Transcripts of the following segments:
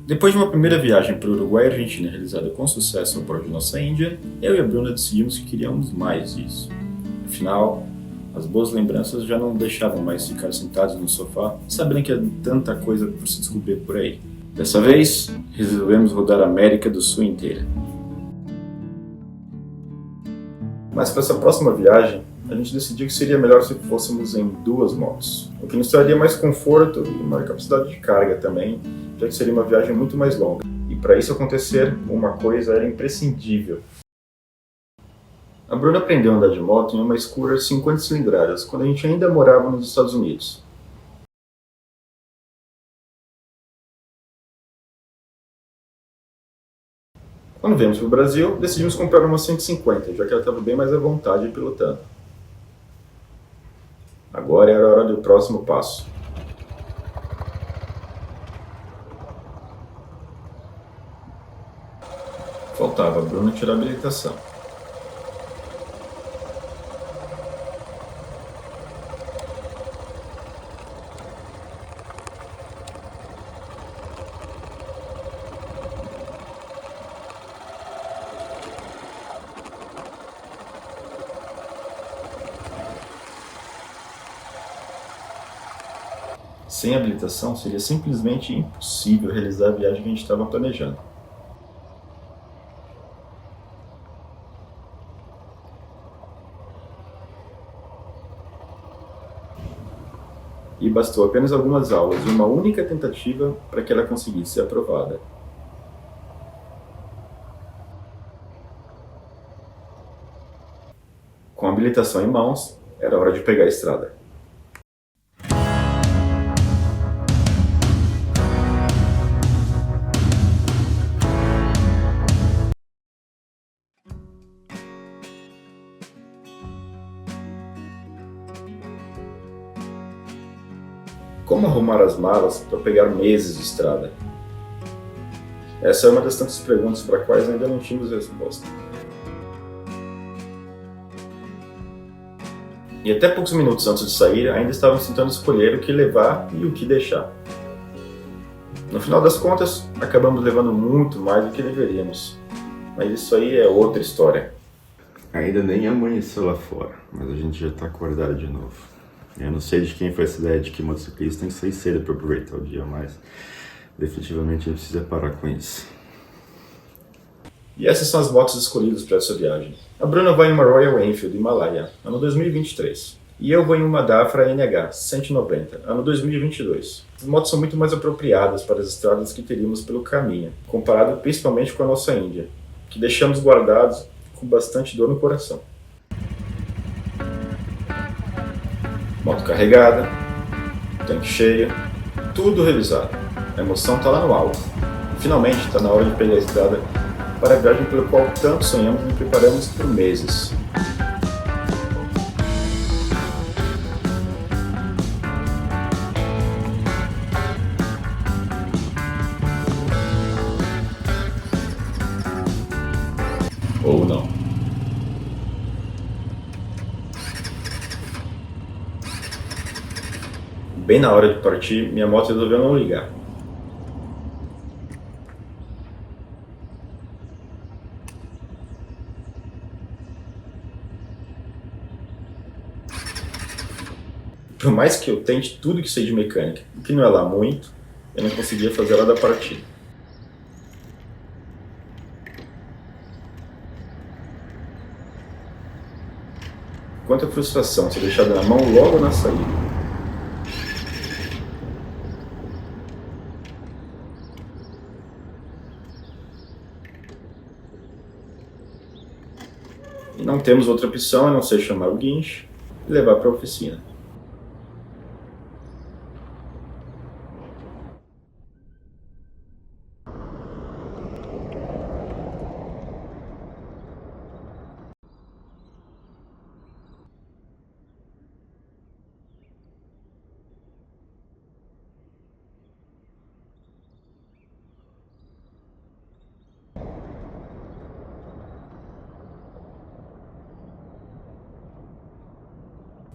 Depois de uma primeira viagem para o Uruguai e Argentina realizada com sucesso ao bordo de nossa Índia, eu e a Bruna decidimos que queríamos mais disso. Afinal, as boas lembranças já não deixavam mais ficar sentados no sofá, sabendo que há tanta coisa por se descobrir por aí. Dessa vez, resolvemos rodar a América do Sul inteira. Mas para essa próxima viagem, a gente decidiu que seria melhor se fôssemos em duas motos, o que nos traria mais conforto e maior capacidade de carga também, já que seria uma viagem muito mais longa. E para isso acontecer, uma coisa era imprescindível. A Bruna aprendeu a andar de moto em uma Scooter 50 cilindradas, quando a gente ainda morava nos Estados Unidos. Quando viemos para o Brasil, decidimos comprar uma 150, já que ela estava bem mais à vontade pilotando. Agora era a hora do próximo passo. Faltava a Bruna tirar a habilitação. Sem habilitação, seria simplesmente impossível realizar a viagem que a gente estava planejando. E bastou apenas algumas aulas e uma única tentativa para que ela conseguisse ser aprovada. Com a habilitação em mãos, era hora de pegar a estrada. Como arrumar as malas para pegar meses de estrada? Essa é uma das tantas perguntas para as quais ainda não tínhamos resposta. E até poucos minutos antes de sair, ainda estávamos tentando escolher o que levar e o que deixar. No final das contas, acabamos levando muito mais do que deveríamos. Mas isso aí é outra história. Ainda nem amanheceu lá fora, mas a gente já tá acordado de novo. Eu não sei de quem foi essa ideia de que motociclista tem que sair cedo para aproveitar o dia, mas definitivamente a gente precisa parar com isso. E essas são as motos escolhidas para essa viagem. A Bruna vai em uma Royal Enfield Himalaya, ano 2023. E eu vou em uma Dafra NH 190, ano 2022. As motos são muito mais apropriadas para as estradas que teríamos pelo caminho, comparado principalmente com a nossa Índia, que deixamos guardados com bastante dor no coração. Moto carregada, tanque cheio, tudo revisado. A emoção está lá no alto. E finalmente está na hora de pegar a estrada para a viagem pela qual tanto sonhamos e preparamos por meses. Ou não. Bem na hora de partir, minha moto resolveu não ligar. Por mais que eu tente tudo que sei de mecânica, o que não é lá muito, eu não conseguia fazer ela da partida. Quanta frustração ser deixado na mão logo na saída. E não temos outra opção a não ser chamar o guincho e levar para a oficina.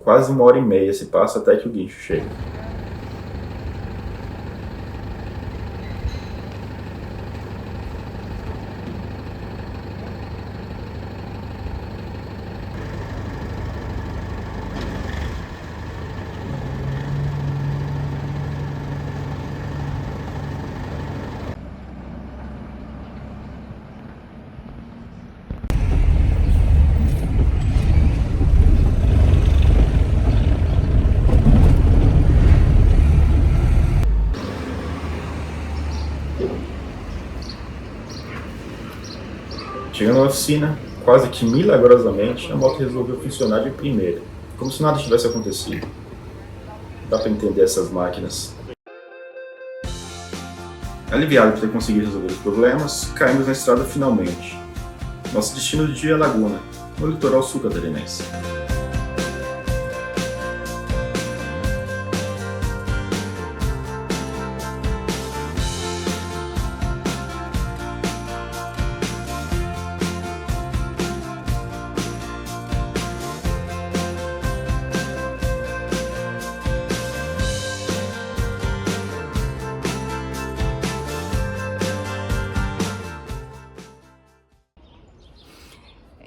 Quase 1h30 se passa até que o guincho chega. Chegando na oficina, quase que milagrosamente, a moto resolveu funcionar de primeira, como se nada tivesse acontecido. Dá para entender essas máquinas. Aliviado por ter conseguido resolver os problemas, caímos na estrada finalmente. Nosso destino do dia é Laguna, no litoral sul catarinense.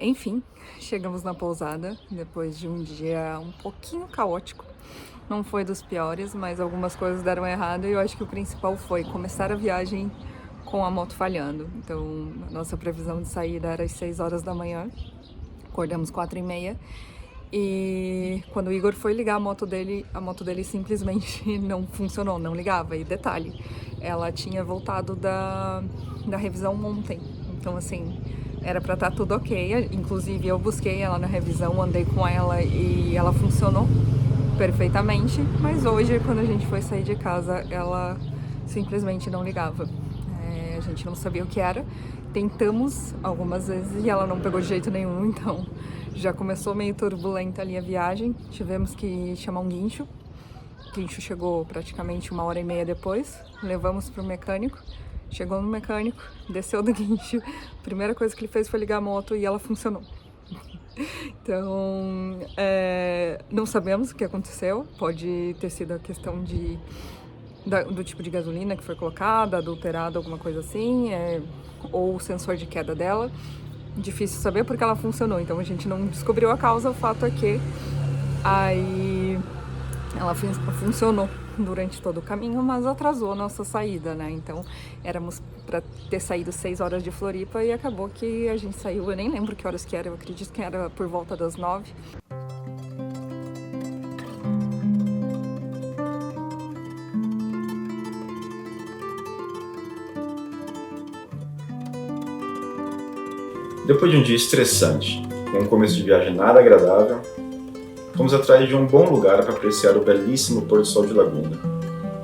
Enfim, chegamos na pousada depois de um dia um pouquinho caótico. Não foi dos piores, mas algumas coisas deram errado e eu acho que o principal foi começar a viagem com a moto falhando. Então, a nossa previsão de saída era às 6 horas da manhã, acordamos 4h30 e quando o Igor foi ligar a moto dele simplesmente não funcionou, não ligava. E detalhe, ela tinha voltado da revisão ontem, então assim, era pra estar tudo ok. Inclusive eu busquei ela na revisão, andei com ela e ela funcionou perfeitamente. Mas hoje, quando a gente foi sair de casa, ela simplesmente não ligava. A gente não sabia o que era. Tentamos algumas vezes e ela não pegou de jeito nenhum. Então já começou meio turbulenta ali a viagem. Tivemos que chamar um guincho. O guincho chegou praticamente 1h30 depois. Levamos pro mecânico. Chegou no mecânico, desceu do guincho, a primeira coisa que ele fez foi ligar a moto e ela funcionou. Então, não sabemos o que aconteceu, pode ter sido a questão do tipo de gasolina que foi colocada, adulterada, alguma coisa assim, ou o sensor de queda dela. Difícil saber porque ela funcionou, então a gente não descobriu a causa, o fato é que aí ela funcionou durante todo o caminho, mas atrasou a nossa saída, né? Então, éramos para ter saído 6 horas de Floripa e acabou que a gente saiu, eu nem lembro que horas que era, eu acredito que era por volta das 9. Depois de um dia estressante, com um começo de viagem nada agradável, fomos atrás de um bom lugar para apreciar o belíssimo pôr do sol de Laguna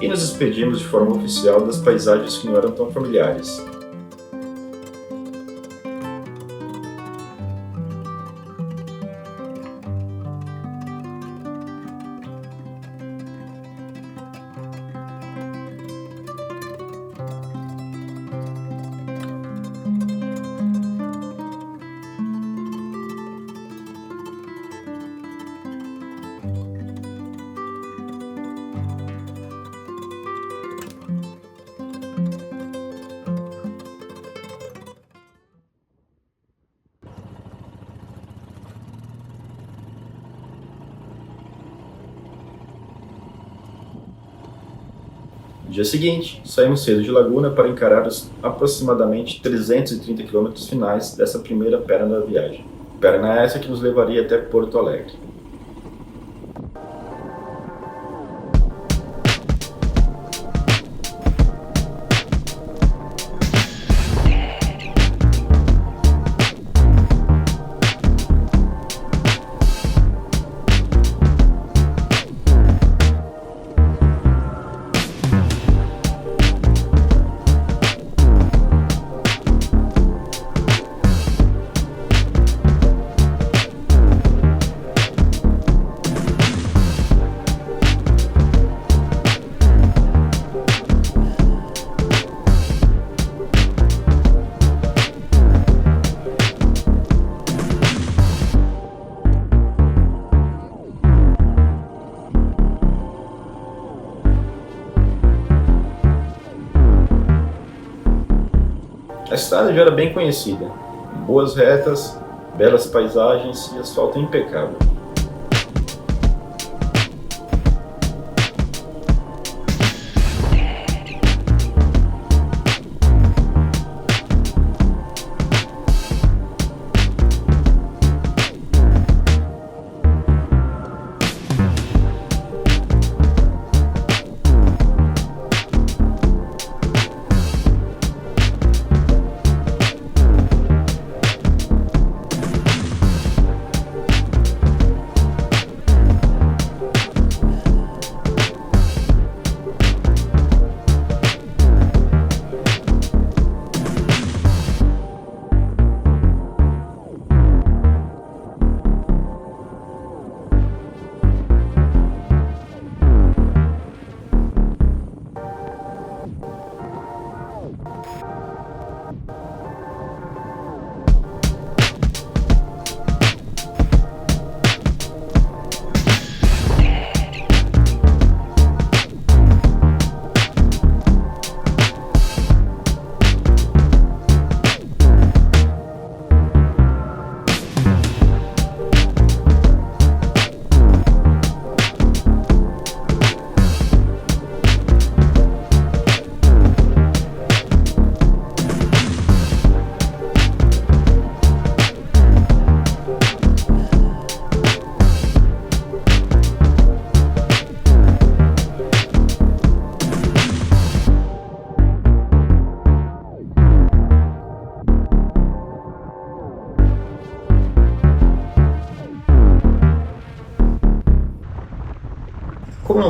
e nos despedimos de forma oficial das paisagens que não eram tão familiares. No dia seguinte, saímos cedo de Laguna para encarar os aproximadamente 330 km finais dessa primeira perna da viagem. Perna essa que nos levaria até Porto Alegre. A estrada já era bem conhecida, com boas retas, belas paisagens e asfalto impecável.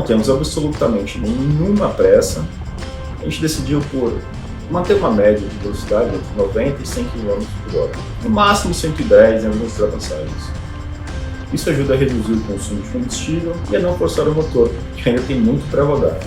temos absolutamente nenhuma pressa, a gente decidiu por manter uma média de velocidade entre 90 e 100 km por hora, no máximo 110 em algumas ultrapassagens. Isso ajuda a reduzir o consumo de combustível e a não forçar o motor, que ainda tem muito para rodar.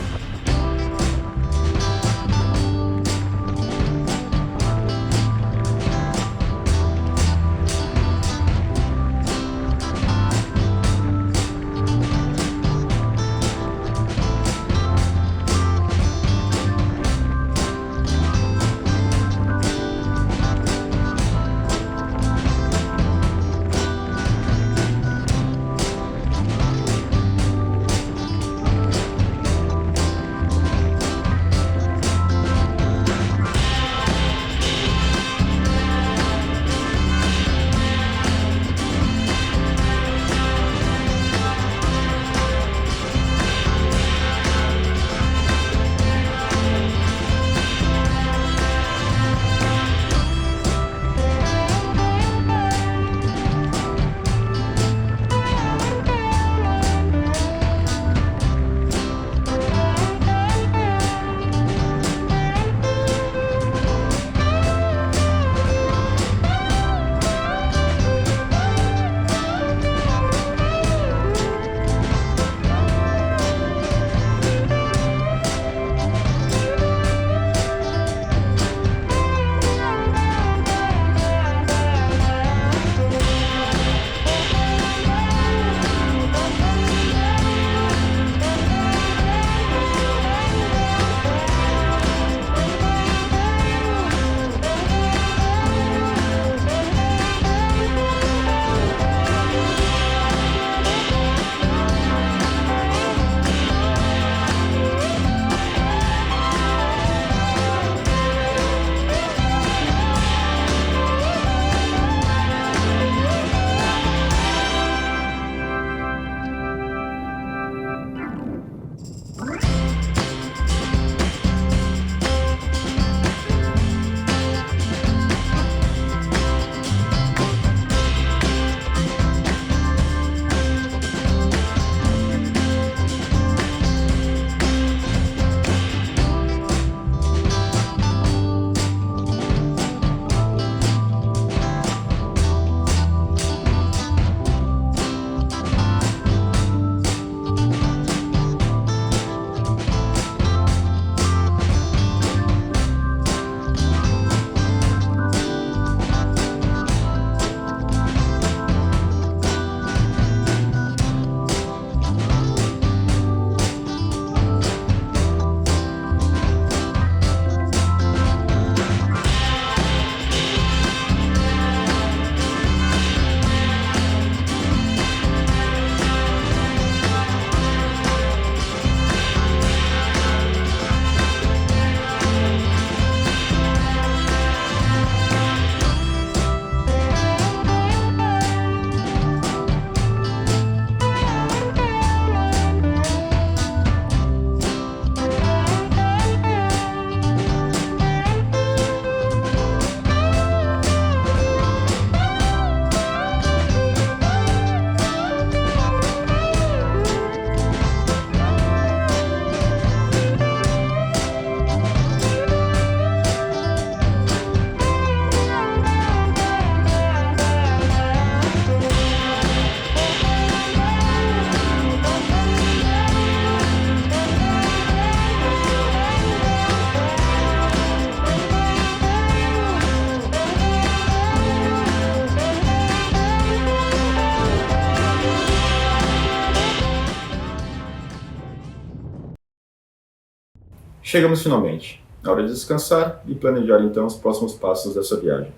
Chegamos finalmente. Na hora de descansar e planejar então os próximos passos dessa viagem.